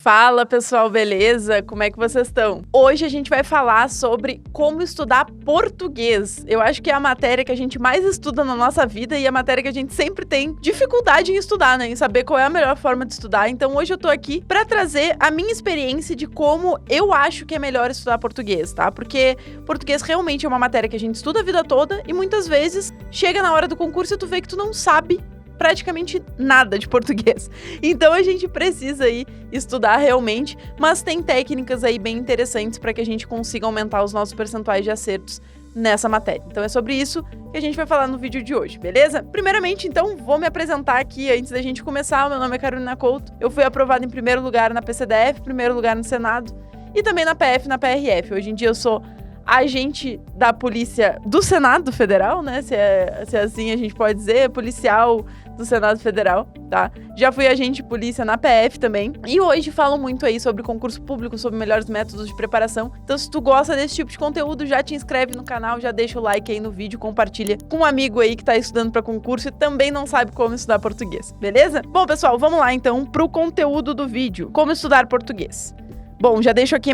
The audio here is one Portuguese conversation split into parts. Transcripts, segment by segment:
Fala pessoal, beleza? Como é que vocês estão? Hoje a gente vai falar sobre como estudar português. Eu acho que é a matéria que a gente mais estuda na nossa vida e a matéria que a gente sempre tem dificuldade em estudar, né? Em saber qual é a melhor forma de estudar. Então hoje eu tô aqui pra trazer a minha experiência de como eu acho que é melhor estudar português, tá? Porque português realmente é uma matéria que a gente estuda a vida toda e muitas vezes chega na hora do concurso e tu vê que tu não sabe praticamente nada de português. Então a gente precisa aí estudar realmente, mas tem técnicas aí bem interessantes para que a gente consiga aumentar os nossos percentuais de acertos nessa matéria. Então é sobre isso que a gente vai falar no vídeo de hoje, beleza? Primeiramente, então, vou me apresentar aqui antes da gente começar. O meu nome é Carolina Couto. Eu fui aprovada em primeiro lugar na PCDF, primeiro lugar no Senado e também na PF e na PRF. Hoje em dia eu sou agente da Polícia do Senado Federal, né? Se é assim a gente pode dizer, policial do Senado Federal, tá? Já fui agente de polícia na PF também. E hoje falo muito aí sobre concurso público, sobre melhores métodos de preparação. Então, se tu gosta desse tipo de conteúdo, já te inscreve no canal, já deixa o like aí no vídeo, compartilha com um amigo aí que tá estudando pra concurso e também não sabe como estudar português, beleza? Bom, pessoal, vamos lá então pro conteúdo do vídeo. Como estudar português. Bom, já deixo aqui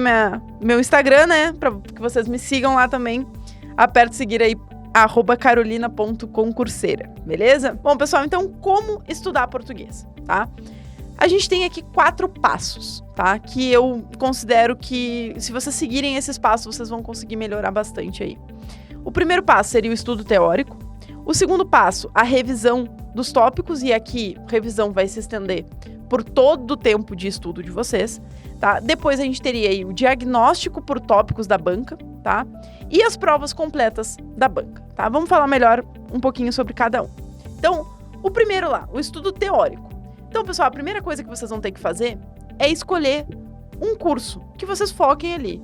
meu Instagram, né? Pra que vocês me sigam lá também. Aperta seguir aí, @carolina.concurseira, beleza? Bom, pessoal, então como estudar português, tá? A gente tem aqui 4 passos, tá? Que eu considero que, se vocês seguirem esses passos, vocês vão conseguir melhorar bastante aí. O primeiro passo seria o estudo teórico. O segundo passo, a revisão dos tópicos. E aqui, revisão vai se estender por todo o tempo de estudo de vocês, tá? Depois a gente teria aí o diagnóstico por tópicos da banca, tá? E as provas completas da banca, tá? Vamos falar melhor um pouquinho sobre cada um. Então, o primeiro lá, o estudo teórico. Então, pessoal, a primeira coisa que vocês vão ter que fazer é escolher um curso que vocês foquem ali,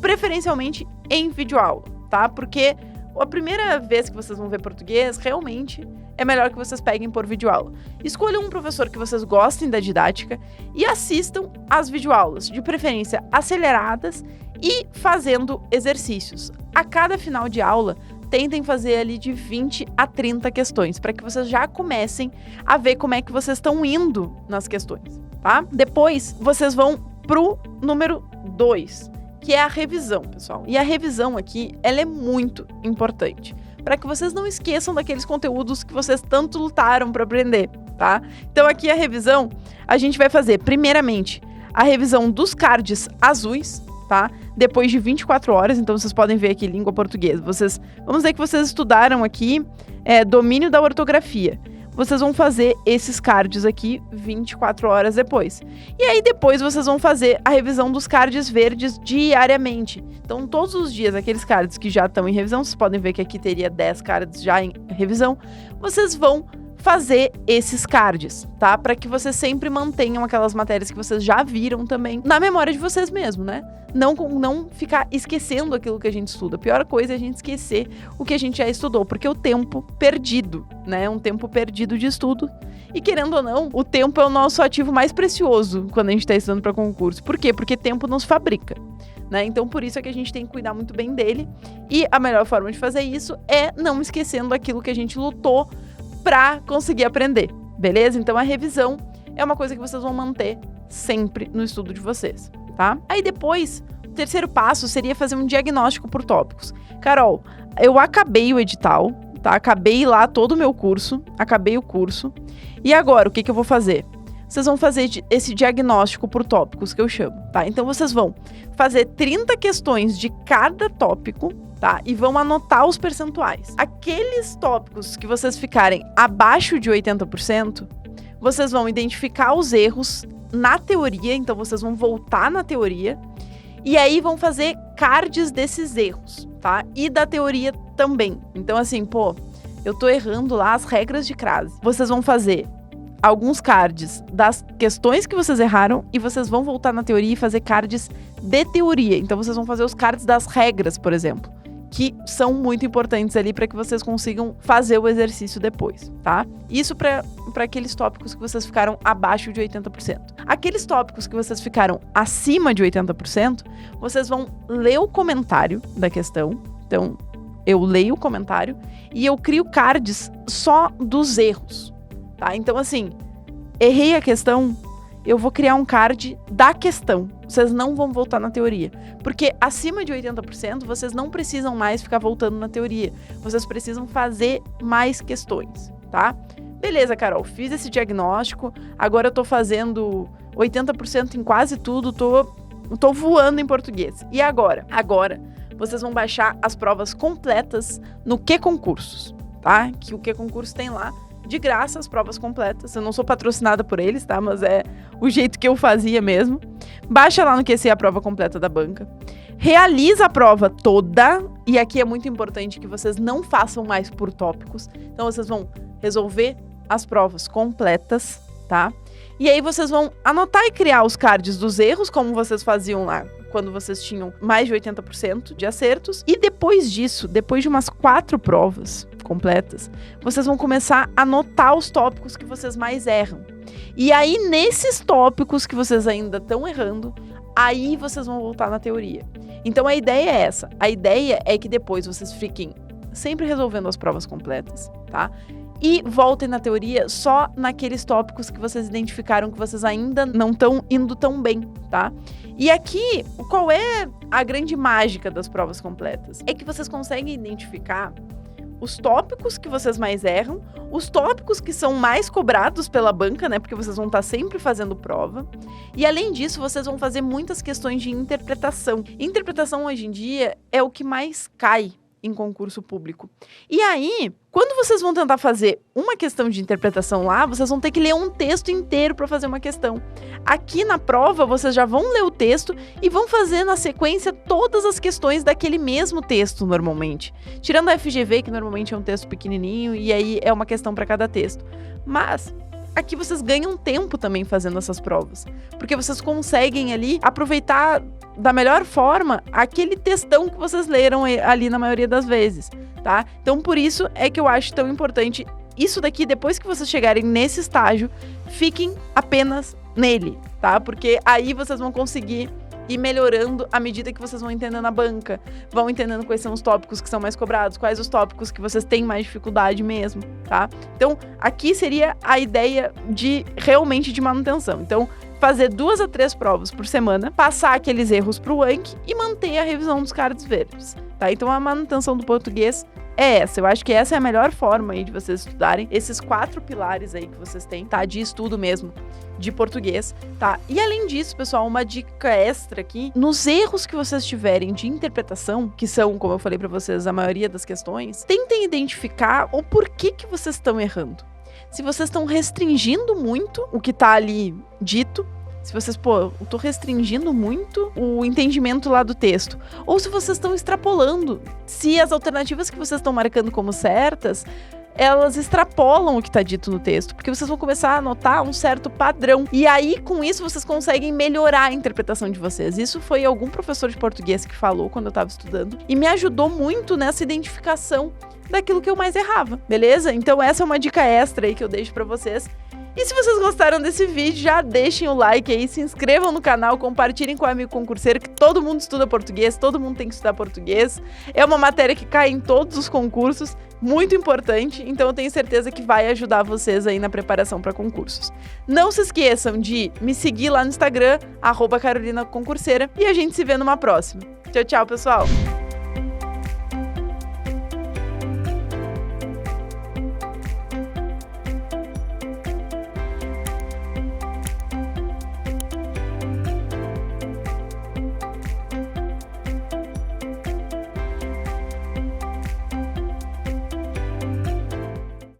preferencialmente em videoaula, tá? Porque a primeira vez que vocês vão ver português, realmente é melhor que vocês peguem por videoaula. Escolham um professor que vocês gostem da didática e assistam às videoaulas, de preferência aceleradas e fazendo exercícios. A cada final de aula, tentem fazer ali de 20 a 30 questões, para que vocês já comecem a ver como é que vocês estão indo nas questões, tá? Depois, vocês vão pro número 2, que é a revisão, pessoal. E a revisão aqui, ela é muito importante, para que vocês não esqueçam daqueles conteúdos que vocês tanto lutaram para aprender, tá? Então aqui a revisão, a gente vai fazer, primeiramente, a revisão dos cards azuis, tá? Depois de 24 horas, então vocês podem ver aqui língua portuguesa. Vamos dizer que vocês estudaram aqui domínio da ortografia. Vocês vão fazer esses cards aqui 24 horas depois. E aí depois vocês vão fazer a revisão dos cards verdes diariamente. Então todos os dias, aqueles cards que já estão em revisão, vocês podem ver que aqui teria 10 cards já em revisão, vocês vão fazer esses cards, tá? Para que vocês sempre mantenham aquelas matérias que vocês já viram também na memória de vocês mesmo, né? Não ficar esquecendo aquilo que a gente estuda. A pior coisa é a gente esquecer o que a gente já estudou, porque o tempo perdido, né? Um tempo perdido de estudo. E querendo ou não, o tempo é o nosso ativo mais precioso quando a gente está estudando para concurso. Por quê? Porque tempo nos fabrica, né? Então, por isso é que a gente tem que cuidar muito bem dele. E a melhor forma de fazer isso é não esquecendo aquilo que a gente lutou para conseguir aprender, beleza? Então, a revisão é uma coisa que vocês vão manter sempre no estudo de vocês, tá? Aí depois, o terceiro passo seria fazer um diagnóstico por tópicos. Carol, eu acabei o edital, tá? Acabei lá todo o meu curso, acabei o curso. E agora, o que eu vou fazer? Vocês vão fazer esse diagnóstico por tópicos que eu chamo, tá? Então, vocês vão fazer 30 questões de cada tópico, tá? E vão anotar os percentuais. Aqueles tópicos que vocês ficarem abaixo de 80%, vocês vão identificar os erros na teoria, então vocês vão voltar na teoria, e aí vão fazer cards desses erros, tá? E da teoria também. Então, assim, eu tô errando lá as regras de crase. Vocês vão fazer alguns cards das questões que vocês erraram e vocês vão voltar na teoria e fazer cards de teoria. Então, vocês vão fazer os cards das regras, por exemplo, que são muito importantes ali para que vocês consigam fazer o exercício depois, tá? Isso para aqueles tópicos que vocês ficaram abaixo de 80%. Aqueles tópicos que vocês ficaram acima de 80%, vocês vão ler o comentário da questão. Então, eu leio o comentário e eu crio cards só dos erros, tá? Então, assim, errei a questão, eu vou criar um card da questão. Vocês não vão voltar na teoria. Porque acima de 80%, vocês não precisam mais ficar voltando na teoria. Vocês precisam fazer mais questões, tá? Beleza, Carol, fiz esse diagnóstico, agora eu tô fazendo 80% em quase tudo, tô voando em português. E agora? Agora, vocês vão baixar as provas completas no QConcursos, tá? Que o QConcurso tem lá, de graça, as provas completas. Eu não sou patrocinada por eles, tá? Mas é o jeito que eu fazia mesmo. Baixa lá no QC a prova completa da banca. Realiza a prova toda. E aqui é muito importante que vocês não façam mais por tópicos. Então, vocês vão resolver as provas completas, tá? E aí, vocês vão anotar e criar os cards dos erros, como vocês faziam lá, quando vocês tinham mais de 80% de acertos. E depois disso, depois de umas 4 provas completas, vocês vão começar a anotar os tópicos que vocês mais erram. E aí, nesses tópicos que vocês ainda estão errando, aí vocês vão voltar na teoria. Então, a ideia é essa. A ideia é que depois vocês fiquem sempre resolvendo as provas completas, tá? E voltem na teoria só naqueles tópicos que vocês identificaram que vocês ainda não estão indo tão bem, tá? E aqui, qual é a grande mágica das provas completas? É que vocês conseguem identificar os tópicos que vocês mais erram, os tópicos que são mais cobrados pela banca, né? Porque vocês vão estar sempre fazendo prova. E além disso, vocês vão fazer muitas questões de interpretação. Interpretação hoje em dia é o que mais cai em concurso público. E aí, quando vocês vão tentar fazer uma questão de interpretação lá, vocês vão ter que ler um texto inteiro para fazer uma questão. Aqui na prova, vocês já vão ler o texto e vão fazer na sequência todas as questões daquele mesmo texto, normalmente. Tirando a FGV, que normalmente é um texto pequenininho, e aí é uma questão para cada texto. Mas aqui vocês ganham tempo também fazendo essas provas, porque vocês conseguem ali aproveitar da melhor forma aquele textão que vocês leram ali na maioria das vezes, tá? Então, por isso é que eu acho tão importante isso daqui, depois que vocês chegarem nesse estágio, fiquem apenas nele, tá? Porque aí vocês vão conseguir ir melhorando à medida que vocês vão entendendo a banca, vão entendendo quais são os tópicos que são mais cobrados, quais os tópicos que vocês têm mais dificuldade mesmo, tá? Então, aqui seria a ideia realmente de manutenção. Então, fazer 2 a 3 provas por semana, passar aqueles erros pro Anki e manter a revisão dos cards verdes, tá? Então, a manutenção do português é essa. Eu acho que essa é a melhor forma aí de vocês estudarem esses 4 pilares aí que vocês têm, tá? De estudo mesmo, de português, tá? E além disso, pessoal, uma dica extra aqui, nos erros que vocês tiverem de interpretação, que são, como eu falei pra vocês, a maioria das questões, tentem identificar o porquê que vocês estão errando. Se vocês estão restringindo muito o que tá ali dito, se vocês, eu tô restringindo muito o entendimento lá do texto, ou se vocês estão extrapolando, se as alternativas que vocês estão marcando como certas, elas extrapolam o que está dito no texto, porque vocês vão começar a notar um certo padrão. E aí, com isso, vocês conseguem melhorar a interpretação de vocês. Isso foi algum professor de português que falou quando eu estava estudando, e me ajudou muito nessa identificação daquilo que eu mais errava, beleza? Então essa é uma dica extra aí que eu deixo pra vocês. E se vocês gostaram desse vídeo, já deixem o like aí, se inscrevam no canal, compartilhem com o amigo concurseiro, que todo mundo estuda português, todo mundo tem que estudar português. É uma matéria que cai em todos os concursos, muito importante, então eu tenho certeza que vai ajudar vocês aí na preparação para concursos. Não se esqueçam de me seguir lá no Instagram, @CarolinaConcurseira, e a gente se vê numa próxima. Tchau, tchau, pessoal!